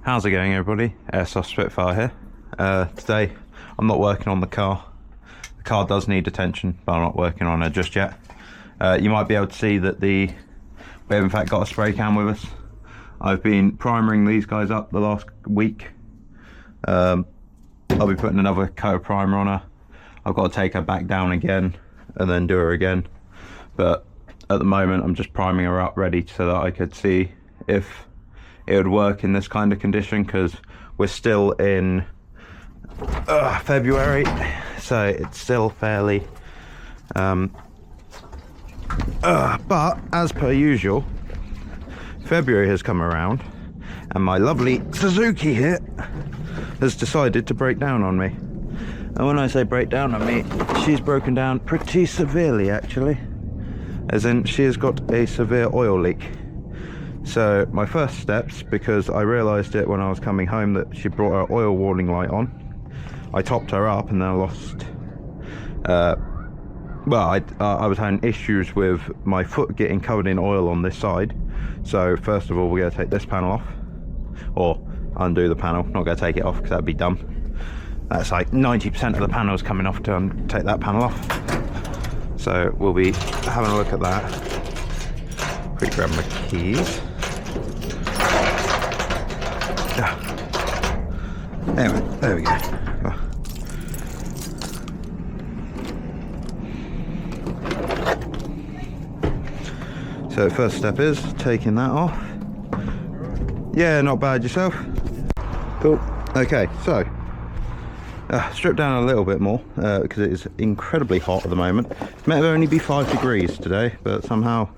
How's it going, everybody? Airsoft Spitfire here. Today I'm not working on the car. The car does need attention, but I'm not working on it just yet. You might be able to see that we have in fact got a spray can with us. I've been primering these guys up the last week. I'll be putting another coat of primer on her. I've got to take her back down again and then do her again. But at the moment I'm just priming her up ready so that I could see if it would work in this kind of condition, because we're still in February, so it's still fairly but as per usual, February has come around and my lovely Suzuki here has decided to break down on me. And when I say break down on me, she's broken down pretty severely, actually, as in she has got a severe oil leak. So my first steps, because I realised it when I was coming home that she brought her oil warning light on, I topped her up and then I lost I was having issues with my foot getting covered in oil on this side. So first of all, we're going to take this panel off, or undo the panel. Not going to take it off because that'd be dumb. That's like 90% of the panels coming off to take that panel off. So we'll be having a look at that. Quick grab my keys. Anyway, there we go. So first step is taking that off. Yeah, not bad. Yourself? Cool. Okay, so strip down a little bit more because it is incredibly hot at the moment. It may only be 5 degrees today, but somehow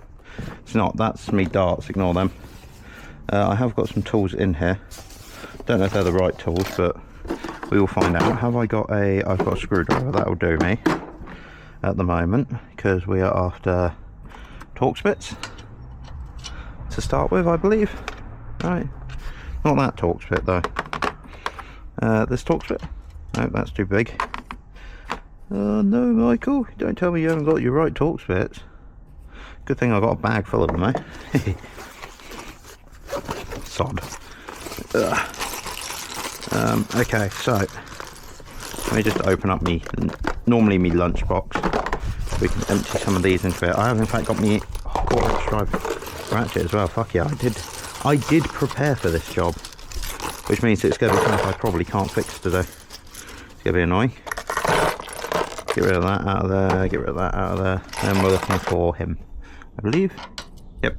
it's not. That's me darts, ignore them. I have got some tools in here. Don't know if they're the right tools, but we will find out. I've got a screwdriver. That'll do me at the moment, because we are after Torx bits to start with, I believe. Right, not that Torx bit though. This Torx bit? No, that's too big. Oh no, Michael, don't tell me you haven't got your right Torx bits. Good thing I got a bag full of them, eh? Sod. Okay, so let me just open up normally me lunchbox. We can empty some of these into it. I have in fact got me quarter-inch drive ratchet as well. Fuck yeah, I did prepare for this job, which means it's going to be something I probably can't fix today. It's going to be annoying. Get rid of that out of there, get rid of that out of there. Then we're looking for him, I believe. Yep.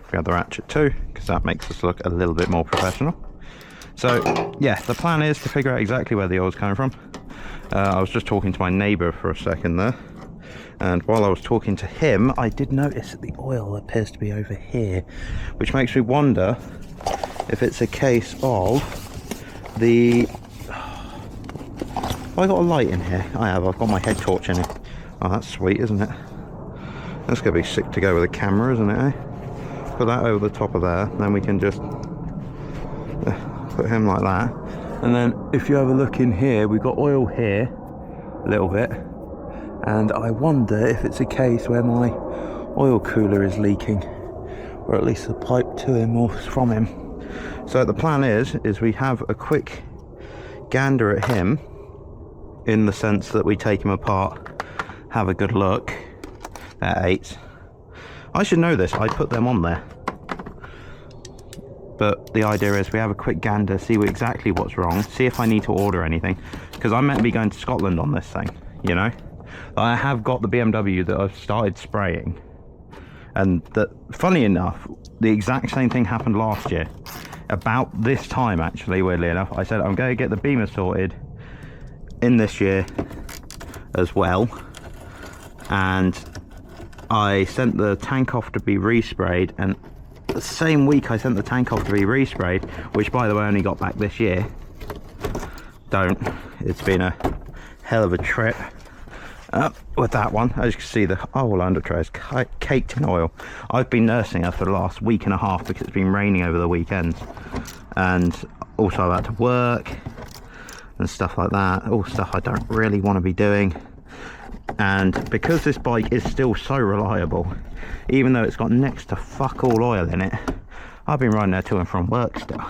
Grab the ratchet too, because that makes us look a little bit more professional. So yeah, the plan is to figure out exactly where the oil's coming from. I was just talking to my neighbour for a second there, and while I was talking to him, I did notice that the oil appears to be over here, which makes me wonder if it's a case of the... Have I got a light in here? I have. I've got my head torch in it. Oh, that's sweet, isn't it? That's going to be sick to go with a camera, isn't it, eh? Put that over the top of there, then we can just put him like that. And then if you have a look in here, we've got oil here a little bit, and I wonder if it's a case where my oil cooler is leaking, or at least the pipe to him or from him. So the plan is we have a quick gander at him, in the sense that we take him apart, have a good look. They're 8s. I should know this, I put them on there. But the idea is we have a quick gander, see exactly what's wrong, see if I need to order anything, because I'm meant to be going to Scotland on this thing, you know. I have got the BMW that I've started spraying, and that, funny enough, the exact same thing happened last year. About this time, actually, weirdly enough, I said I'm going to get the Beamer sorted in this year as well, and I sent the tank off to be resprayed, and the same week I sent the tank off to be resprayed, which by the way I only got back this year. It's been a hell of a trip with that one. As you can see, the whole under tray is caked in oil. I've been nursing her for the last week and a half because it's been raining over the weekends, and also I've had to work and stuff like that, all stuff I don't really want to be doing. And because this bike is still so reliable, even though it's got next to fuck all oil in it, I've been riding there to and from work still.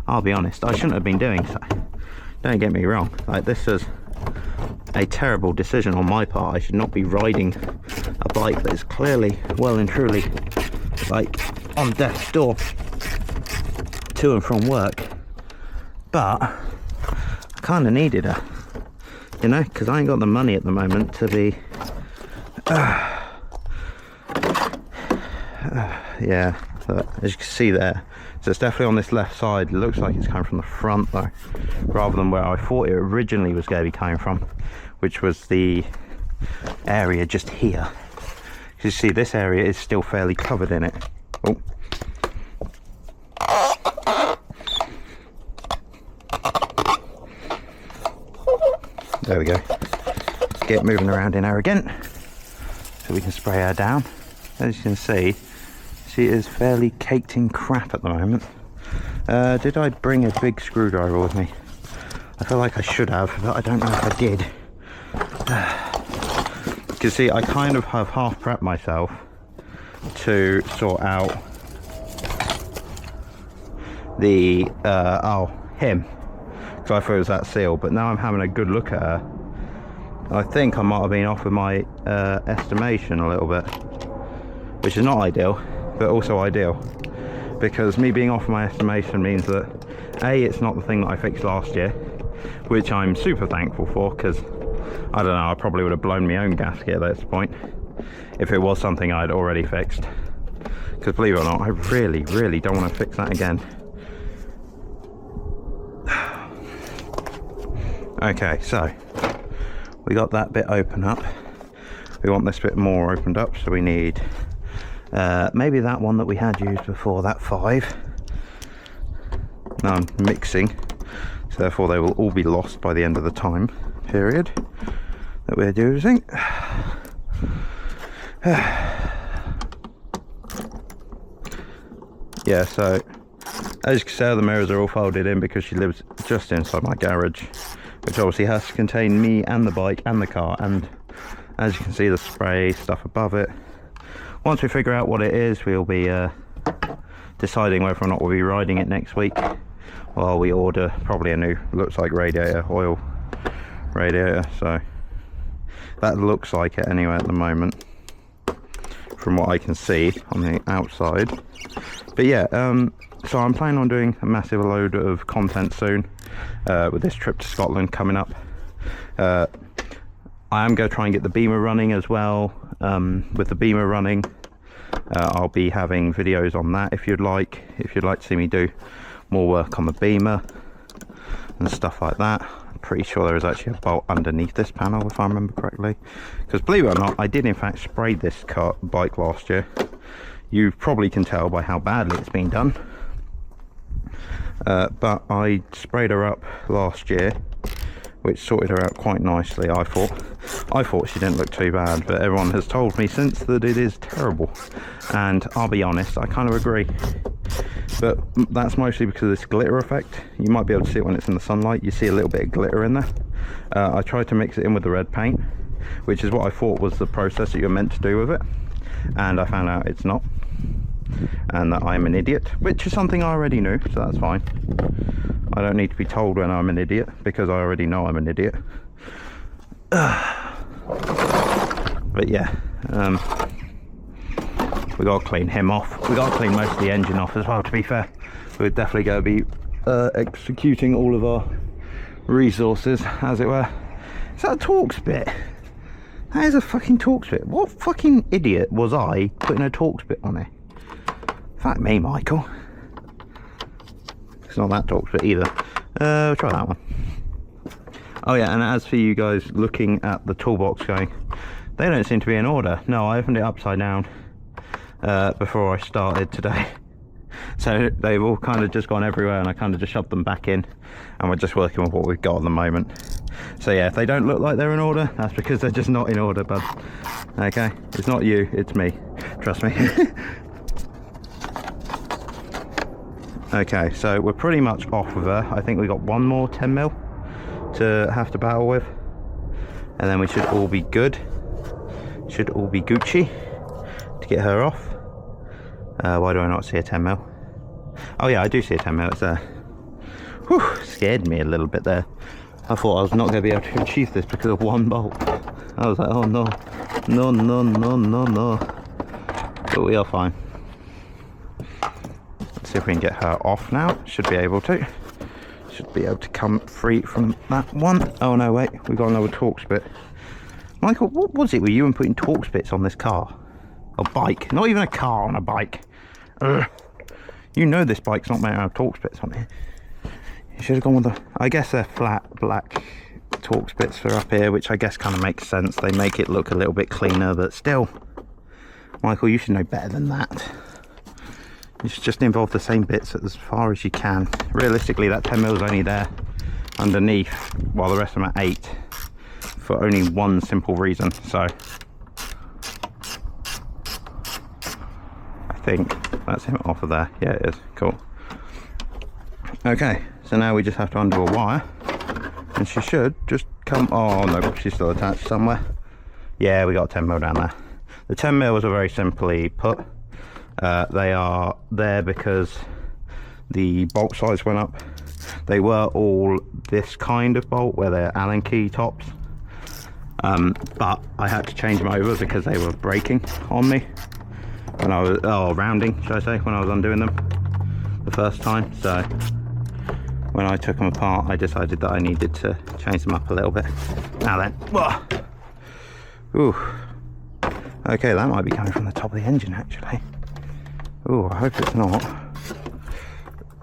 I'll be honest, I shouldn't have been doing so. Don't get me wrong, like, this is a terrible decision on my part. I should not be riding a bike that is clearly, well and truly, like, on death's door to and from work. But I kind of needed her, you know, because I ain't got the money at the moment to be yeah, but as you can see there, so it's definitely on this left side. It looks like it's coming from the front though, rather than where I thought it originally was going to be coming from, which was the area just here. You see, this area is still fairly covered in it. Oh. There we go. Get moving around in her again, so we can spray her down. As you can see, she is fairly caked in crap at the moment. Did I bring a big screwdriver with me? I feel like I should have, but I don't know if I did. You can see I kind of have half prepped myself to sort out the him, because I thought it was that seal, but now I'm having a good look at her. I think I might have been off with my estimation a little bit, which is not ideal, but also ideal, because me being off my estimation means that A, it's not the thing that I fixed last year, which I'm super thankful for, because I don't know, I probably would have blown my own gasket at this point if it was something I'd already fixed, because believe it or not, I really don't want to fix that again. Okay, so we got that bit open up. We want this bit more opened up, so we need maybe that one that we had used before, that 5. Now I'm mixing, so therefore they will all be lost by the end of the time period that we're using. Yeah, so as you can see, the mirrors are all folded in because she lives just inside my garage, which obviously has to contain me and the bike and the car, and as you can see, the spray stuff above it. Once we figure out what it is, we'll be deciding whether or not we'll be riding it next week, while we order probably a new, looks like radiator, oil radiator. So that looks like it anyway at the moment, from what I can see on the outside. But yeah, so I'm planning on doing a massive load of content soon with this trip to Scotland coming up. I am going to try and get the Beamer running as well. With the Beamer running, I'll be having videos on that if you'd like to see me do more work on the Beamer and stuff like that. I'm pretty sure there is actually a bolt underneath this panel, if I remember correctly, because believe it or not, I did in fact spray this bike last year. You probably can tell by how badly it's been done, but I sprayed her up last year, which sorted her out quite nicely. I thought she didn't look too bad, but everyone has told me since that it is terrible, and I'll be honest, I kind of agree. But that's mostly because of this glitter effect. You might be able to see it when it's in the sunlight. You see a little bit of glitter in there. I tried to mix it in with the red paint, which is what I thought was the process that you're meant to do with it, and I found out it's not, and that I'm an idiot, which is something I already knew, so that's fine. I don't need to be told when I'm an idiot, because I already know I'm an idiot. But yeah, we gotta clean him off. We gotta clean most of the engine off as well, to be fair. We're definitely gonna be executing all of our resources, as it were. Is that a Torx bit? That is a fucking Torx bit. What fucking idiot was I putting a Torx bit on it? Fuck me, Michael. It's not that Torx bit either. We'll try that one. Oh yeah, and as for you guys looking at the toolbox going, they don't seem to be in order. No, I opened it upside down before I started today. So they've all kind of just gone everywhere, and I kind of just shoved them back in, and we're just working with what we've got at the moment. So yeah, if they don't look like they're in order, that's because they're just not in order, bud. Okay, it's not you, it's me. Trust me. Okay, so we're pretty much off with her. I think we got one more 10mm to have to battle with, and then we should all be good. Should all be Gucci to get her off. Why do I not see a 10mm? Oh yeah, I do see a 10mm, it's there. Whew, scared me a little bit there. I thought I was not going to be able to achieve this because of one bolt. I was like, oh no, no, no, no, no, no. But we are fine. Let's see if we can get her off now. Should be able to. Should be able to come free from that one. Oh no, wait, we've got another Torx bit. Michael, what was it with you and putting Torx bits on this car? A bike, not even a car on a bike. Ugh. You know this bike's not made out of Torx bits on here. You should have gone with the, I guess they're flat black Torx bits for up here, which I guess kind of makes sense. They make it look a little bit cleaner, but still, Michael, you should know better than that. You should just involve the same bits as far as you can. Realistically, that 10mm is only there underneath, while the rest of them are 8, for only one simple reason. So I think that's him off of there. Yeah, it is. Cool. Okay, so now we just have to undo a wire, and she should just come. Oh no, she's still attached somewhere. Yeah, we got a 10mm down there. The 10mm are very simply put. They are there because the bolt size went up. They were all this kind of bolt where they're Allen key tops, but I had to change them over because they were breaking on me when I was rounding, should I say, when I was undoing them the first time. So when I took them apart, I decided that I needed to change them up a little bit. Now then, whoa. Ooh, okay, that might be coming from the top of the engine actually. Oh, I hope it's not.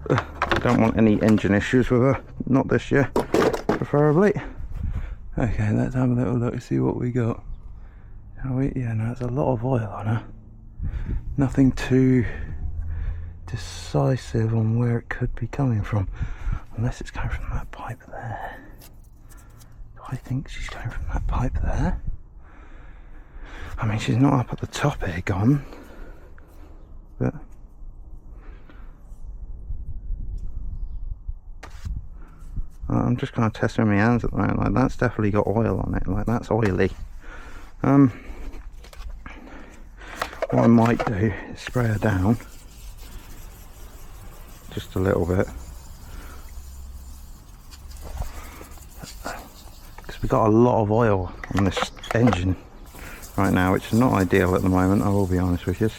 I don't want any engine issues with her, not this year, preferably. Okay, let's have a little look, see what we got. Shall we? Yeah, no, there's a lot of oil on her. Nothing too decisive on where it could be coming from, unless it's coming from that pipe there. I think she's coming from that pipe there. I mean, she's not up at the top here gone. But I'm just kind of testing my hands at the moment. Like, that's definitely got oil on it. Like, that's oily. What I might do is spray her down just a little bit, because we've got a lot of oil on this engine right now, which is not ideal at the moment, I will be honest with you.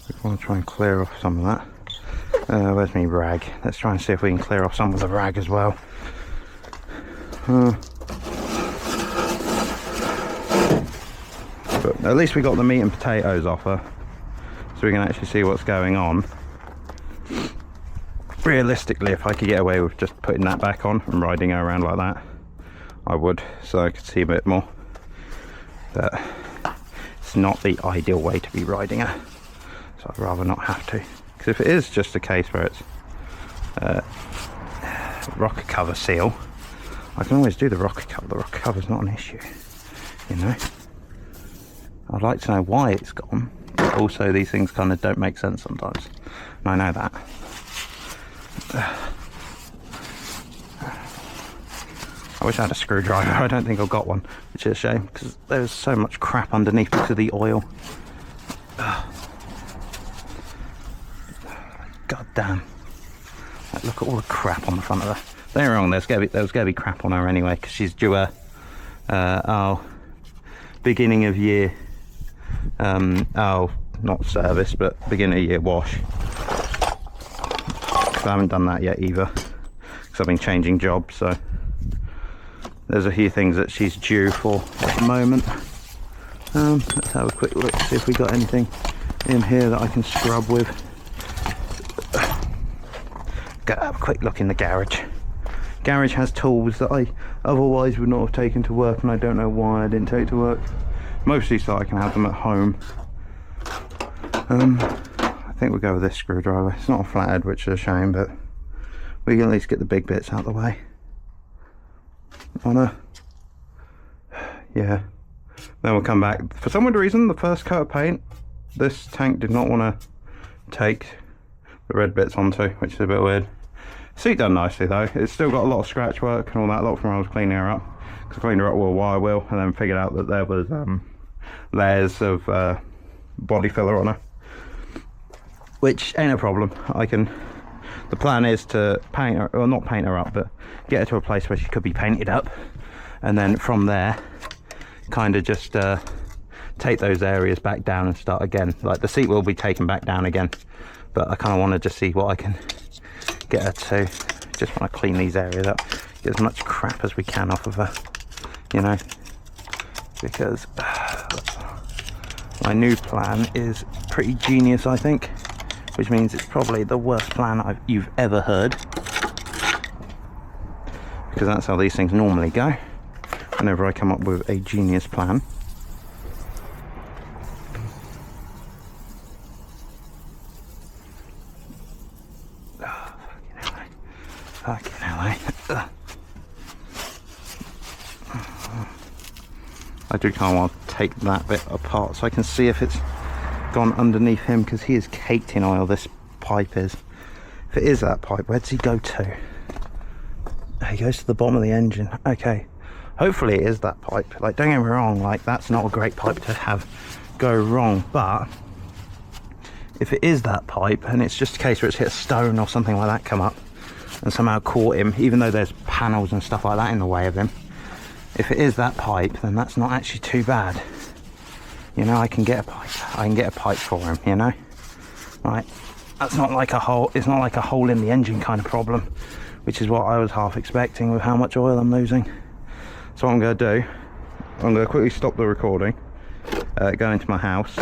We want to try and clear off some of that. Where's my rag? Let's try and see if we can clear off some of the rag as well. But at least we got the meat and potatoes off her, so we can actually see what's going on. Realistically, if I could get away with just putting that back on and riding her around like that, I would, so I could see a bit more. But it's not the ideal way to be riding her, so I'd rather not have to. Because if it is just a case where it's rocker cover seal, I can always do the rocker cover. The rocker cover's not an issue, you know. I'd like to know why it's gone, but also these things kind of don't make sense sometimes, and I know that. I wish I had a screwdriver. I don't think I've got one, which is a shame because there's so much crap underneath because of the oil. God damn. Like, look at all the crap on the front of her. Don't get me wrong, there's going to be crap on her anyway, because she's due a beginning of year, not service, but beginning of year wash. I haven't done that yet either, because I've been changing jobs, so there's a few things that she's due for at the moment. Let's have a quick look, see if we got anything in here that I can scrub with. Go have a quick look in the garage. Garage has tools that I otherwise would not have taken to work, and I don't know why I didn't take to work. Mostly so I can have them at home. I think we'll go with this screwdriver. It's not a flathead, which is a shame, but we can at least get the big bits out of the way. Yeah. Then we'll come back. For some weird reason, the first coat of paint, this tank did not want to take the red bits onto, which is a bit weird. Seat done nicely though. It's still got a lot of scratch work and all that, a lot from when I was cleaning her up. Because I cleaned her up with a wire wheel and then figured out that there was layers of body filler on her, which ain't a problem. The plan is to paint her, or not paint her up, but get her to a place where she could be painted up, and then from there kind of just take those areas back down and start again. Like the seat will be taken back down again, but I kind of want to just see what I can get her to. Just want to clean these areas up, get as much crap as we can off of her, you know, because my new plan is pretty genius, I think, which means it's probably the worst plan you've ever heard, because that's how these things normally go whenever I come up with a genius plan. Oh, fucking hell, eh? I do kind of want to take that bit apart so I can see if it's gone underneath him, because he is caked in oil, this pipe is. If it is that pipe, where does he go to? He goes to the bottom of the engine. Okay, hopefully it is that pipe. Like, don't get me wrong, like, that's not a great pipe to have go wrong, but if it is that pipe and it's just a case where it's hit a stone or something like that come up and somehow caught him, even though there's panels and stuff like that in the way of him, if it is that pipe, then that's not actually too bad. You know, I can get a pipe. I can get a pipe for him, you know? Right, that's not like a hole, it's not like a hole in the engine kind of problem, which is what I was half expecting with how much oil I'm losing. So what I'm going to do, I'm going to quickly stop the recording, go into my house,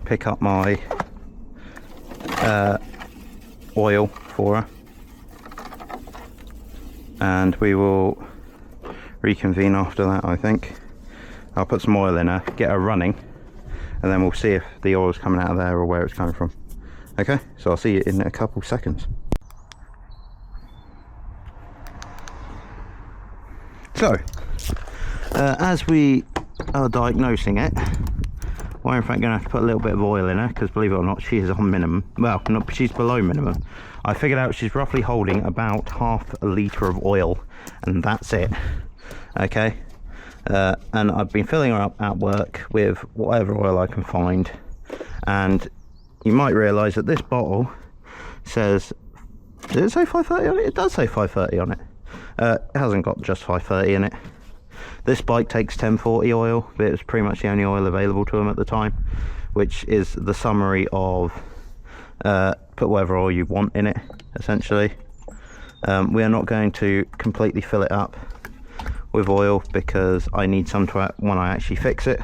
pick up my oil for her, and we will reconvene after that. I think I'll put some oil in her, get her running, and then we'll see if the oil's coming out of there or where it's coming from. Okay, so I'll see you in a couple seconds. So as we are diagnosing it, we're in fact going to have to put a little bit of oil in her, because believe it or not, she is on minimum. Well, not, she's below minimum. I figured out she's roughly holding about half a litre of oil, and that's it. Okay, and I've been filling her up at work with whatever oil I can find, and you might realise that this bottle says, did it say 530 on it? It does say 530 on it. It hasn't got just 530 in it. This bike takes 1040 oil, but it was pretty much the only oil available to them at the time, which is the summary of put whatever oil you want in it, essentially. We are not going to completely fill it up with oil because I need some to when I actually fix it.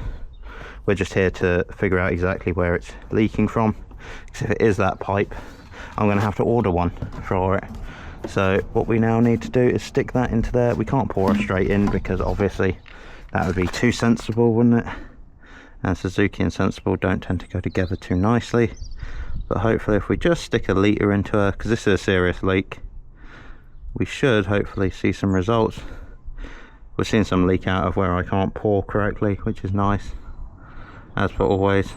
We're just here to figure out exactly where it's leaking from, because if it is that pipe, I'm going to have to order one for it. So what we now need to do is stick that into there. We can't pour it straight in because obviously that would be too sensible, wouldn't it? And Suzuki and sensible don't tend to go together too nicely. But hopefully if we just stick a litre into her, because this is a serious leak, we should hopefully see some results. We're seeing some leak out of where I can't pour correctly, which is nice, as per always.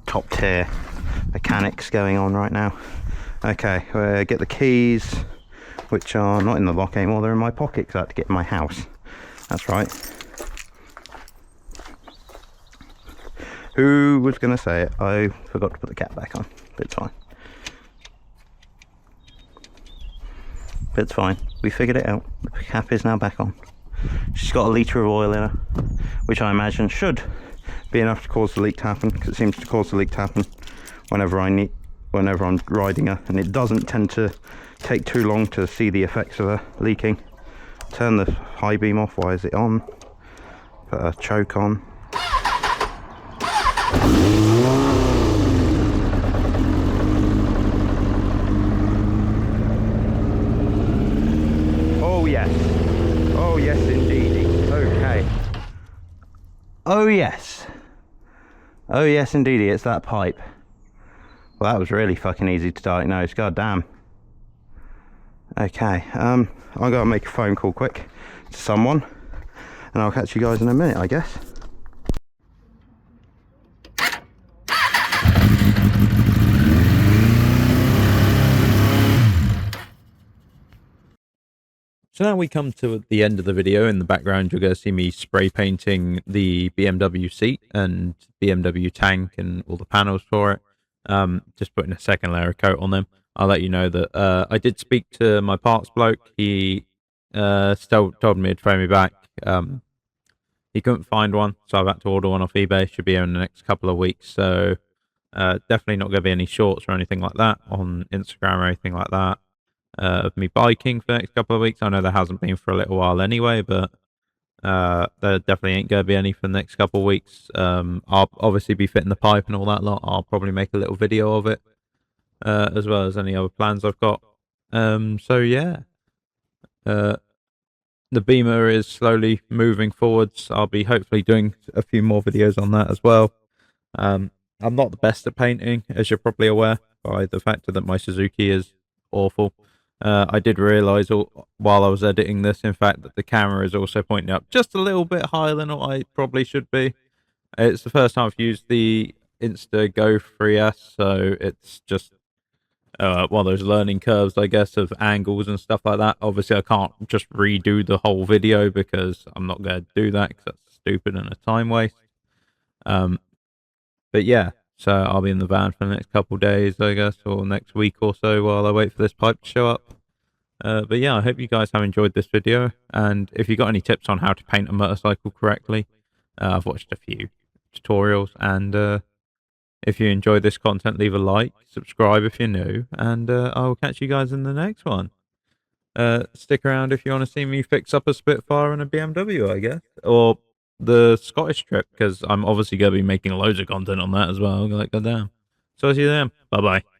Top tier mechanics going on right now. Okay, get the keys, which are not in the lock anymore, they're in my pocket because I had to get in my house. That's right. Who was going to say it? I forgot to put the cap back on, but it's fine. But it's fine, we figured it out. The cap is now back on. She's got a litre of oil in her, which I imagine should be enough to cause the leak to happen, because it seems to cause the leak to happen whenever I'm riding her, and it doesn't tend to take too long to see the effects of her leaking. Turn the high beam off. Why is it on? Put a choke on. Oh yes, oh yes indeedy. Okay, oh yes, oh yes indeedy, it's that pipe. Well, that was really fucking easy to diagnose, god damn. Okay, I'm gonna make a phone call quick to someone, and I'll catch you guys in a minute, I guess. So now we come to the end of the video. In the background, you're going to see me spray painting the BMW seat and BMW tank and all the panels for it. just putting a second layer of coat on them. I'll let you know that I did speak to my parts bloke. He still told me he'd phone me back. He couldn't find one, so I've had to order one off eBay. Should be here in the next couple of weeks. So definitely not going to be any shorts or anything like that on Instagram or anything like that of me biking for the next couple of weeks. I know there hasn't been for a little while anyway, but there definitely ain't going to be any for the next couple of weeks. I'll obviously be fitting the pipe and all that lot. I'll probably make a little video of it, as well as any other plans I've got. So yeah, the Beamer is slowly moving forwards. I'll be hopefully doing a few more videos on that as well. I'm not the best at painting, as you're probably aware by the fact that my Suzuki is awful. I did realise while I was editing this, in fact, that the camera is also pointing up just a little bit higher than what I probably should be. It's the first time I've used the Insta Go 3S, so it's just one of those learning curves, I guess, of angles and stuff like that. Obviously, I can't just redo the whole video because I'm not going to do that because that's stupid and a time waste. But yeah, so I'll be in the van for the next couple of days, I guess, or next week or so while I wait for this pipe to show up. But yeah, I hope you guys have enjoyed this video. And if you got any tips on how to paint a motorcycle correctly, I've watched a few tutorials. And if you enjoyed this content, leave a like, subscribe if you're new, and I will catch you guys in the next one. Stick around if you want to see me fix up a Spitfire and a BMW, I guess, or the Scottish trip, because I'm obviously going to be making loads of content on that as well. Like, goddamn. So I'll see you then. Bye bye.